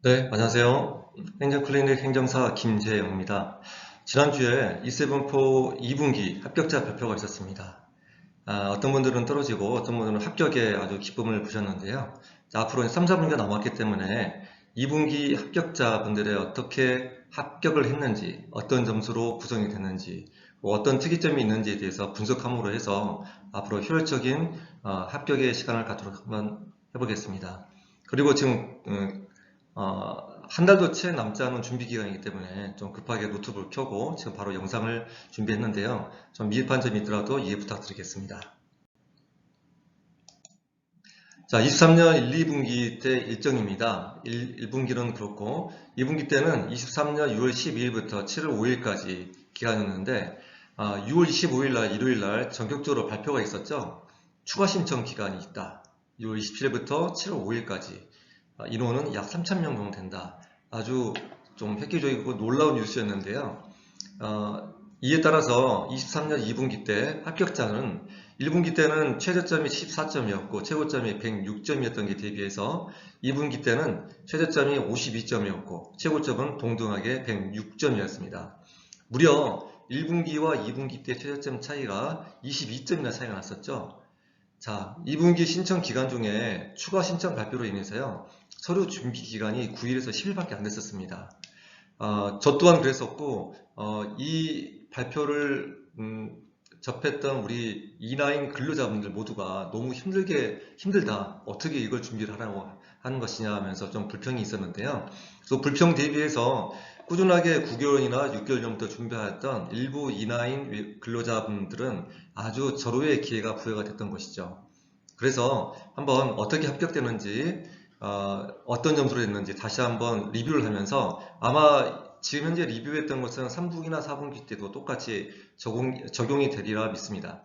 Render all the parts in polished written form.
네, 안녕하세요. 행정클리닉 행정사 김재영입니다. 지난주에 E7포 2분기 합격자 발표가 있었습니다. 어떤 분들은 떨어지고 어떤 분들은 합격에 아주 기쁨을 부셨는데요. 자, 앞으로 3, 4분기가 남았기 때문에 2분기 합격자분들의 어떻게 합격을 했는지, 어떤 점수로 구성이 됐는지, 어떤 특이점이 있는지에 대해서 분석함으로 해서 앞으로 효율적인 합격의 시간을 갖도록 한번 해보겠습니다. 그리고 지금 한 달도 채 남지 않은 준비 기간이기 때문에 좀 급하게 노트북을 켜고 지금 바로 영상을 준비했는데요. 좀 미흡한 점이 있더라도 이해 부탁드리겠습니다. 자, 23년 1, 2분기 때 일정입니다. 1분기는 그렇고 2분기 때는 23년 6월 12일부터 7월 5일까지 기간이었는데 6월 25일 날 일요일 날 전격적으로 발표가 있었죠. 추가 신청 기간이 있다. 6월 27일부터 7월 5일까지 인원은 약 3,000명 정도 된다. 아주 좀 획기적이고 놀라운 뉴스였는데요. 이에 따라서 23년 2분기 때 합격자는 1분기 때는 최저점이 14점이었고 최고점이 106점이었던 게 대비해서 2분기 때는 최저점이 52점이었고 최고점은 동등하게 106점이었습니다. 무려 1분기와 2분기 때 최저점 차이가 22점이나 차이가 났었죠. 자, 2분기 신청 기간 중에 추가 신청 발표로 인해서요. 서류 준비 기간이 9일에서 10일밖에 안 됐었습니다. 저 또한 그랬었고 이 발표를 접했던 우리 E9 근로자분들 모두가 너무 힘들다. 어떻게 이걸 준비를 하라고 하는 것이냐 하면서 좀 불평이 있었는데요. 그래서 불평 대비해서 꾸준하게 9개월이나 6개월 전부터 준비하였던 일부 E9 근로자분들은 아주 절호의 기회가 부여가 됐던 것이죠. 그래서 한번 어떻게 합격되는지 어떤 점수로 됐는지 다시 한번 리뷰를 하면서 아마 지금 현재 리뷰했던 것은 3분기나 4분기 때도 똑같이 적용이 되리라 믿습니다.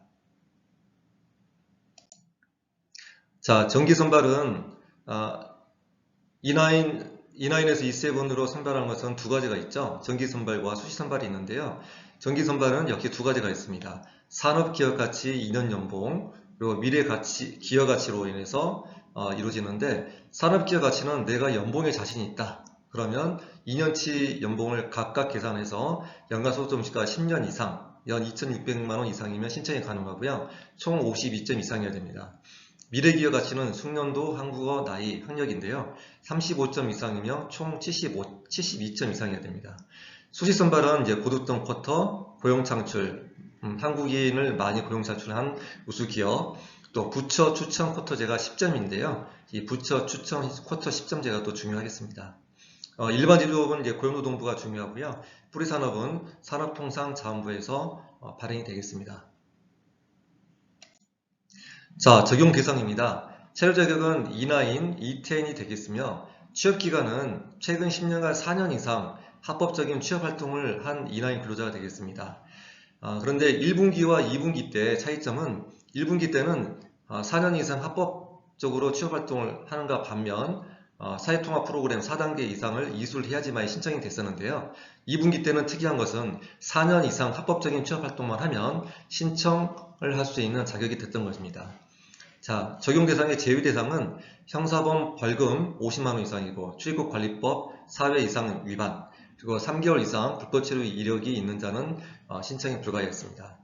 자, 정기 선발은 E9에서 E7으로 선발한 것은 두 가지가 있죠. 정기 선발과 수시 선발이 있는데요. 정기 선발은 역시 두 가지가 있습니다. 산업기업가치 2년 연봉, 그리고 미래가치, 기여가치로 인해서 이루어지는데 산업기여가치는 내가 연봉에 자신이 있다. 그러면 2년치 연봉을 각각 계산해서 연간소득점수가 10년 이상, 연 2,600만원 이상이면 신청이 가능하고요. 총 52점 이상이어야 됩니다. 미래기여가치는 숙련도, 한국어, 나이, 학력인데요. 35점 이상이며 총 72점 이상이어야 됩니다. 수시선발은 이제 고득점 쿼터, 고용창출, 한국인을 많이 고용창출한 우수기업, 또 부처 추천 쿼터제가 10점인데요. 이 부처 추천 쿼터 10점제가 또 중요하겠습니다. 일반 제조업은 이제 고용노동부가 중요하고요. 뿌리산업은 산업통상자원부에서 발행이 되겠습니다. 자, 적용 대상입니다. 체류 자격은 E9, E10이 되겠으며 취업기간은 최근 10년간 4년 이상 합법적인 취업활동을 한 E9 근로자가 되겠습니다. 그런데 1분기와 2분기 때 차이점은 1분기 때는 4년 이상 합법적으로 취업활동을 하는가 반면 사회통합 프로그램 4단계 이상을 이수해야지만 신청이 됐었는데요. 2분기 때는 특이한 것은 4년 이상 합법적인 취업활동만 하면 신청을 할 수 있는 자격이 됐던 것입니다. 자, 적용 대상의 제외 대상은 형사범 벌금 50만원 이상이고 출입국관리법 4회 이상 위반, 그리고 3개월 이상 불법체류 이력이 있는 자는 신청이 불가하였습니다.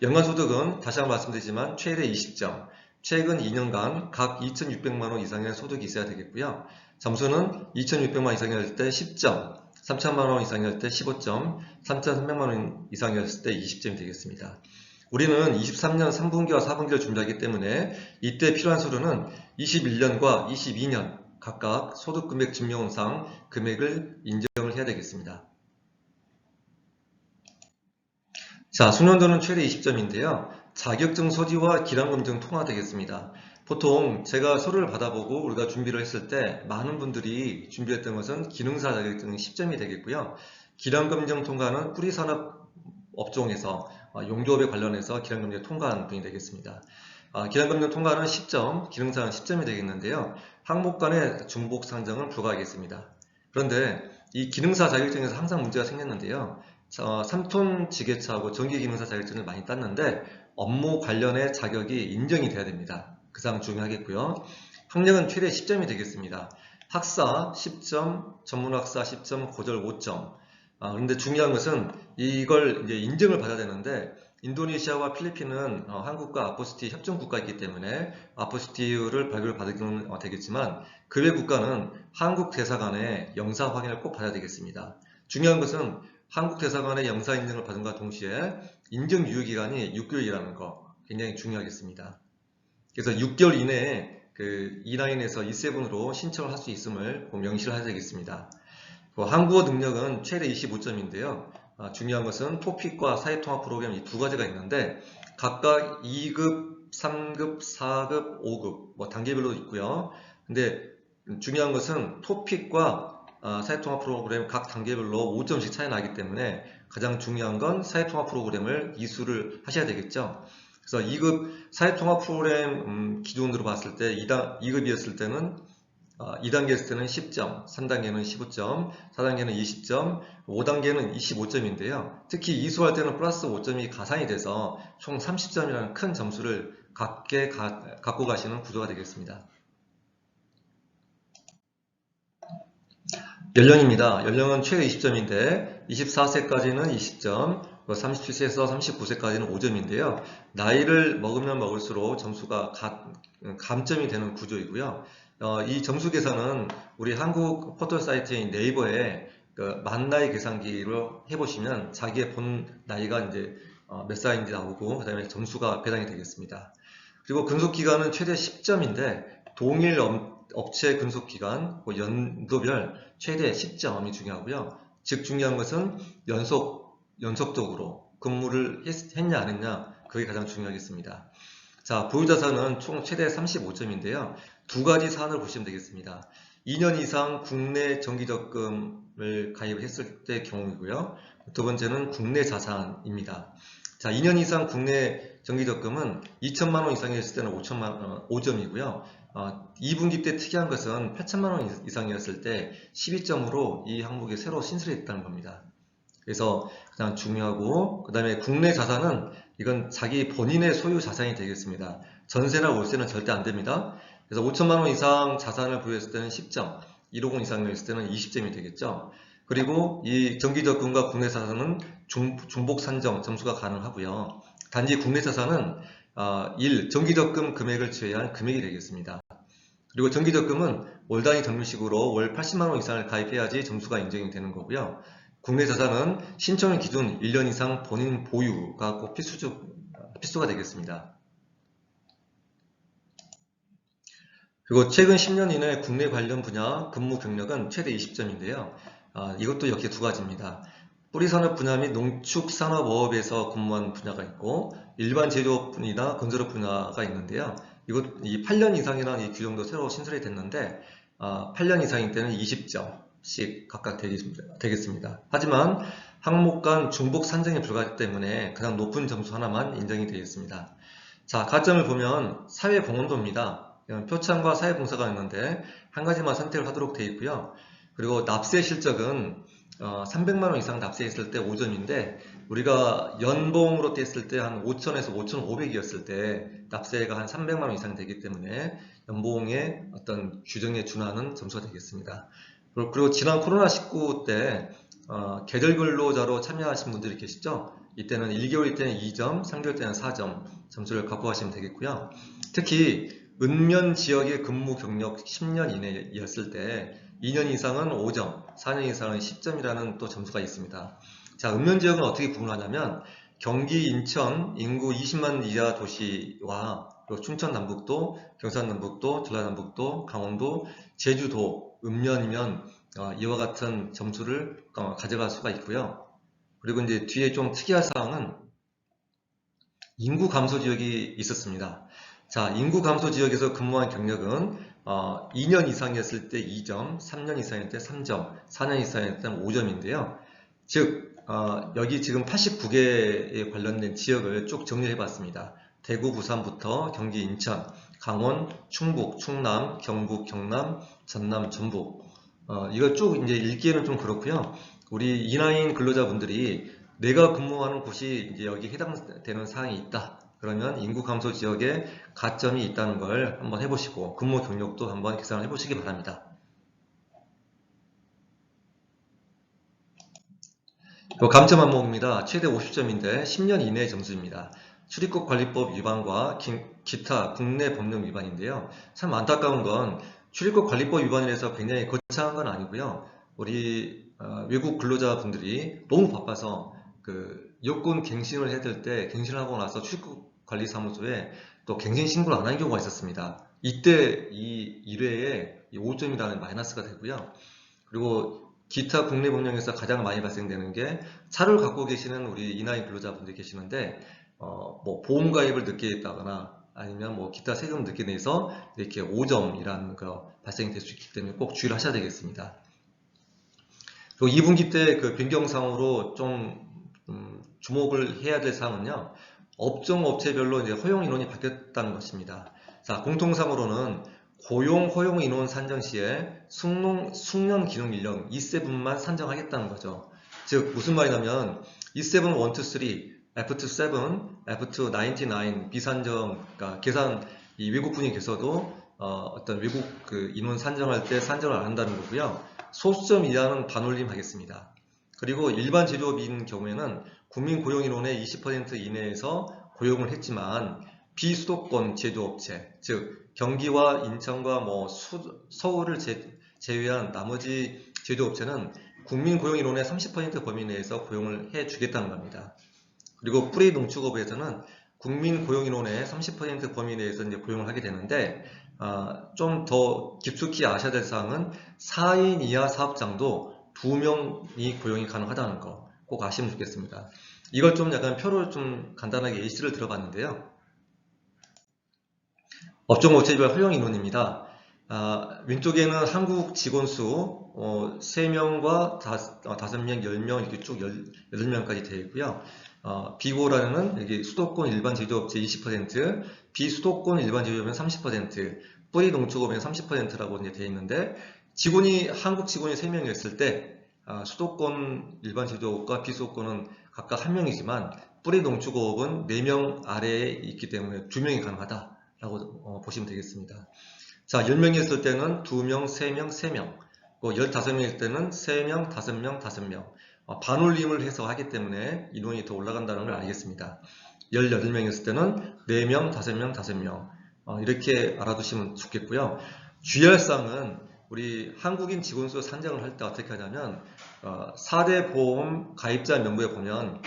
연간소득은 다시 한번 말씀드리지만 최대 20점, 최근 2년간 각 2,600만원 이상의 소득이 있어야 되겠고요. 점수는 2,600만원 이상이었을 때 10점, 3,000만원 이상이었을 때 15점, 3,300만원 이상이었을 때 20점이 되겠습니다. 우리는 23년 3분기와 4분기를 준비하기 때문에 이때 필요한 서류는 21년과 22년 각각 소득금액 증명상 금액을 인정을 해야 되겠습니다. 자, 숙련도는 최대 20점인데요. 자격증 소지와 기량검증 통과되겠습니다. 보통 제가 서류를 받아보고 우리가 준비를 했을 때 많은 분들이 준비했던 것은 기능사 자격증 10점이 되겠고요. 기량검증 통과는 뿌리산업 업종에서 용접에 관련해서 기량검증 통과한 분이 되겠습니다. 기량검증 통과는 10점, 기능사는 10점이 되겠는데요. 항목 간의 중복 상정은 불가하겠습니다. 그런데 이 기능사 자격증에서 항상 문제가 생겼는데요. 3톤 지게차하고 전기기능사 자격증을 많이 땄는데 업무 관련의 자격이 인정이 돼야 됩니다. 가장 중요하겠고요. 학력은 최대 10점이 되겠습니다. 학사 10점, 전문학사 10점, 고졸 5점. 그런데 중요한 것은 이걸 이제 인증을 받아야 되는데 인도네시아와 필리핀은 한국과 아포스티 협정 국가이기 때문에 아포스티를 발급을 받으면 되겠지만 그 외 국가는 한국 대사관의 영사 확인을 꼭 받아야 되겠습니다. 중요한 것은 한국 대사관의 영사 인증을 받은 것과 동시에 인증 유효기간이 6개월이라는 거 굉장히 중요하겠습니다. 그래서 6개월 이내에 그 E9에서 E7으로 신청을 할 수 있음을 명시를 해야 되겠습니다. 한국어 능력은 최대 25점인데요. 중요한 것은 토픽과 사회통합 프로그램 이 두 가지가 있는데 각각 2급, 3급, 4급, 5급 뭐 단계별로 있고요. 근데 중요한 것은 토픽과 사회통합 프로그램 각 단계별로 5점씩 차이 나기 때문에 가장 중요한 건 사회통합 프로그램을 이수를 하셔야 되겠죠. 그래서 2급 사회통합 프로그램 기준으로 봤을 때 2급이었을 때는 2단계였을 때는 10점, 3단계는 15점, 4단계는 20점, 5단계는 25점인데요. 특히 이수할 때는 플러스 5점이 가산이 돼서 총 30점이라는 큰 점수를 갖고 가시는 구조가 되겠습니다. 연령입니다. 연령은 최대 20점인데 24세까지는 20점, 37세에서 39세까지는 5점인데요. 나이를 먹으면 먹을수록 점수가 감점이 되는 구조이고요. 이 점수 계산은 우리 한국 포털 사이트인 네이버에 만 나이 계산기로 해보시면 자기의 본 나이가 이제 몇 살인지 나오고 그 다음에 점수가 배당이 되겠습니다. 그리고 근속기간은 최대 10점인데 동일 업체 근속기간, 연도별 최대 10점이 중요하고요. 즉 중요한 것은 연속적으로 근무를 했냐 안 했냐 그게 가장 중요하겠습니다. 자, 보유자산은 총 최대 35점인데요. 두 가지 사안을 보시면 되겠습니다. 2년 이상 국내 정기적금을 가입을 했을 때 경우이고요. 두 번째는 국내 자산입니다. 자, 2년 이상 국내 정기적금은 2천만 원 이상이었을 때는 5점이고요. 2분기 때 특이한 것은 8천만 원 이상이었을 때 12점으로 이 항목이 새로 신설이 됐다는 겁니다. 그래서 가장 중요하고 그 다음에 국내 자산은 이건 자기 본인의 소유 자산이 되겠습니다. 전세나 월세는 절대 안 됩니다. 그래서 5천만 원 이상 자산을 보유했을 때는 10점, 1억 이상이었을 때는 20점이 되겠죠. 그리고 이 정기적금과 국내 자산은 중복 산정 점수가 가능하고요. 단지 국내 자산은 1. 정기적금 금액을 제외한 금액이 되겠습니다. 그리고 정기적금은 월 단위 적립식으로 월 80만 원 이상을 가입해야지 점수가 인정이 되는 거고요. 국내 자산은 신청 기준 1년 이상 본인 보유가 꼭 필수가 되겠습니다. 그리고 최근 10년 이내 국내 관련 분야 근무 경력은 최대 20점인데요. 이것도 역시 두 가지입니다. 뿌리산업 분야 및 농축산업어업에서 근무한 분야가 있고 일반 제조업이나 건설업 분야가 있는데요. 이 8년 이상이라는 이 규정도 새로 신설이 됐는데 8년 이상일 때는 20점씩 각각 되겠습니다. 하지만 항목 간 중복 산정이 불가하기 때문에 가장 높은 점수 하나만 인정이 되겠습니다. 자, 가점을 보면 사회공헌도입니다. 표창과 사회봉사가 있는데 한 가지만 선택을 하도록 되어 있고요. 그리고 납세 실적은 300만 원 이상 납세했을 때 5점인데 우리가 연봉으로 뗐을 때 한 5천에서 5,500이었을 때 납세가 한 300만 원 이상 되기 때문에 연봉의 어떤 규정에 준하는 점수가 되겠습니다. 그리고 지난 코로나19 때 계절 근로자로 참여하신 분들이 계시죠? 이때는 1개월일 때는 2점, 3개월 때는 4점 점수를 갖고 가시면 되겠고요. 특히 읍면 지역의 근무 경력 10년 이내였을 때 2년 이상은 5점, 4년 이상은 10점이라는 또 점수가 있습니다. 자, 읍면 지역은 어떻게 구분하냐면 경기, 인천, 인구 20만 이하 도시와 그리고 춘천 남북도, 경산 남북도, 전라 남북도, 강원도, 제주도, 읍면이면 이와 같은 점수를 가져갈 수가 있고요. 그리고 이제 뒤에 좀 특이한 사항은 인구 감소 지역이 있었습니다. 자, 인구 감소 지역에서 근무한 경력은 2년 이상이었을 때 2점, 3년 이상일 때 3점, 4년 이상일 때 5점인데요. 즉, 여기 지금 89개에 관련된 지역을 쭉 정리해 봤습니다. 대구, 부산부터 경기, 인천, 강원, 충북, 충남, 경북, 경남, 전남, 전북. 이걸 쭉 이제 읽기에는 좀 그렇고요. 우리 E9 근로자분들이 내가 근무하는 곳이 이제 여기 해당되는 사항이 있다. 그러면 인구 감소 지역에 가점이 있다는 걸 한번 해보시고 근무 경력도 한번 계산을 해보시기 바랍니다. 요 감점 항목입니다. 최대 50점인데 10년 이내의 점수입니다. 출입국 관리법 위반과 기타 국내 법령 위반인데요. 참 안타까운 건 출입국 관리법 위반이라서 굉장히 거창한 건 아니고요. 우리 외국 근로자분들이 너무 바빠서 그 여권 갱신을 해야 될 때 갱신을 하고 나서 출입국 관리사무소에 또 갱신 신고를 안 한 경우가 있었습니다. 이때 이 1회에 5점이라는 마이너스가 되고요. 그리고 기타 국내 법령에서 가장 많이 발생되는 게 차를 갖고 계시는 우리 이나이 근로자분들이 계시는데 뭐 보험 가입을 늦게 했다거나 아니면 뭐 기타 세금 늦게 내서 이렇게 5점이라는 거 발생이 될 수 있기 때문에 꼭 주의를 하셔야 되겠습니다. 그리고 2분기 때 그 변경상으로 좀 주목을 해야 될 사항은요. 업종 업체별로 이제 허용 인원이 바뀌었다는 것입니다. 자, 공통상으로는 고용 허용 인원 산정 시에 숙련 기능 인력 E7만 산정하겠다는 거죠. 즉 무슨 말이냐면 E7, 1, 2, 3, F2, 7, F2, 99 비산정, 그러니까 계산 이 외국분이 계셔도 어떤 외국 그 인원 산정할 때 산정을 안 한다는 거고요. 소수점 이하는 반올림 하겠습니다. 그리고 일반 제조업인 경우에는 국민 고용 인원의 20% 이내에서 고용을 했지만 비수도권 제조업체, 즉 경기와 인천과 뭐 서울을 제외한 나머지 제조업체는 국민 고용 인원의 30% 범위 내에서 고용을 해주겠다는 겁니다. 그리고 뿌리 농축업에서는 국민 고용 인원의 30% 범위 내에서 이제 고용을 하게 되는데 좀 더 깊숙이 아셔야 될 사항은 4인 이하 사업장도 2명이 고용이 가능하다는 거 꼭 아시면 좋겠습니다. 이걸 좀 약간 표를 좀 간단하게 예시를 들어봤는데요. 업종 업체별 허용 인원입니다. 왼쪽에는 한국 직원 수 3명과 5명, 10명 이렇게 쭉 8명까지 되어 있고요. 비고라는 여기 수도권 일반 제조업체 20%, 비수도권 일반 제조업은 30%, 뿌리 농축업은 30%라고 이제 되어 있는데 한국 직원이 3명이었을 때 수도권 일반 제조업과 비수도권은 각각 1명이지만 뿌리 농축업은 4명 아래에 있기 때문에 2명이 가능하다라고 보시면 되겠습니다. 자, 10명이었을 때는 2명, 3명, 3명, 15명일 때는 3명, 5명, 5명 반올림을 해서 하기 때문에 인원이 더 올라간다는 걸 알겠습니다. 18명이었을 때는 4명, 5명, 5명 이렇게 알아두시면 좋겠고요. 주의할 사항은 우리 한국인 직원수 산정을 할 때 어떻게 하냐면 4대 보험 가입자 명부에 보면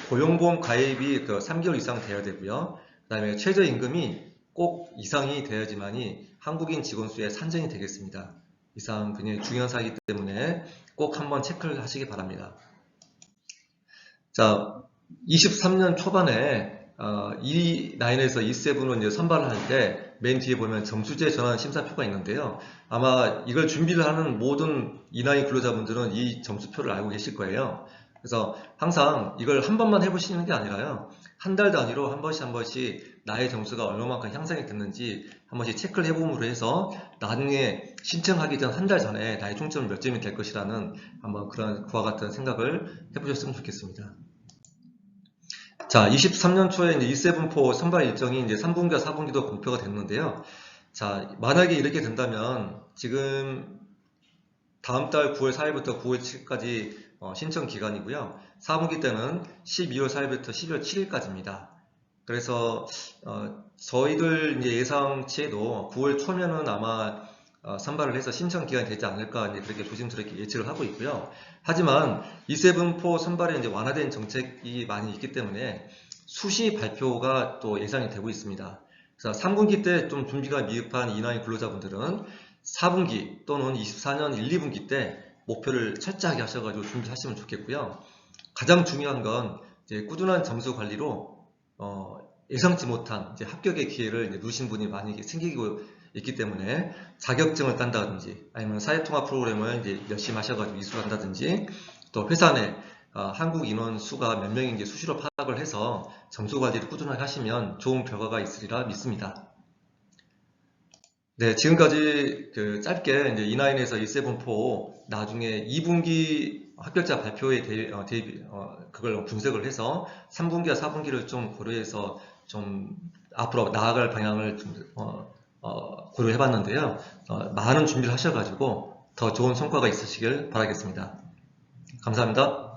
고용보험 가입이 3개월 이상 돼야 되고요. 그 다음에 최저임금이 꼭 이상이 돼야지만이 한국인 직원수에 산정이 되겠습니다. 이 사항 굉장히 중요한 사항이기 때문에 꼭 한번 체크를 하시기 바랍니다. 자, 23년 초반에 이 라인에서 E7을 이제 선발을 할 때 맨 뒤에 보면 점수제 전환 심사표가 있는데요. 아마 이걸 준비를 하는 모든 이나이 근로자분들은 이 점수표를 알고 계실 거예요. 그래서 항상 이걸 한 번만 해보시는 게 아니라요. 한 달 단위로 한 번씩 나의 점수가 얼마만큼 향상이 됐는지 한 번씩 체크를 해봄으로 해서 나중에 신청하기 전 한 달 전에 나의 총점은 몇 점이 될 것이라는 한번 그와 같은 생각을 해보셨으면 좋겠습니다. 자, 23년 초에 이제 E7-4 선발 일정이 이제 3분기와 4분기도 공표가 됐는데요. 자, 만약에 이렇게 된다면 지금 다음 달 9월 4일부터 9월 7일까지 신청 기간이고요. 4분기 때는 12월 4일부터 12월 7일까지입니다. 그래서 저희들 이제 예상치에도 9월 초면은 아마 선발을 해서 신청 기간이 되지 않을까 이제 그렇게 조심스럽게 예측을 하고 있고요. 하지만 E7-4 선발에 이제 완화된 정책이 많이 있기 때문에 수시 발표가 또 예상이 되고 있습니다. 그래서 3분기 때 좀 준비가 미흡한 이나이 근로자분들은 4분기 또는 24년 1, 2분기 때 목표를 철저하게 하셔가지고 준비하시면 좋겠고요. 가장 중요한 건 이제 꾸준한 점수 관리로 예상치 못한 이제 합격의 기회를 이제 누신 분이 많이 생기고 있기 때문에 자격증을 딴다든지 아니면 사회통합 프로그램을 이제 열심히 하셔가지고 이수를 한다든지 또 회사 내 한국 인원 수가 몇 명인지 수시로 파악을 해서 점수 관리를 꾸준하게 하시면 좋은 결과가 있으리라 믿습니다. 네, 지금까지 짧게 이제 E9에서 E7-4 나중에 2분기 합격자 발표에 그걸 분석을 해서 3분기와 4분기를 좀 고려해서 좀 앞으로 나아갈 방향을 좀 고려해 봤는데요. 많은 준비를 하셔가지고 더 좋은 성과가 있으시길 바라겠습니다. 감사합니다.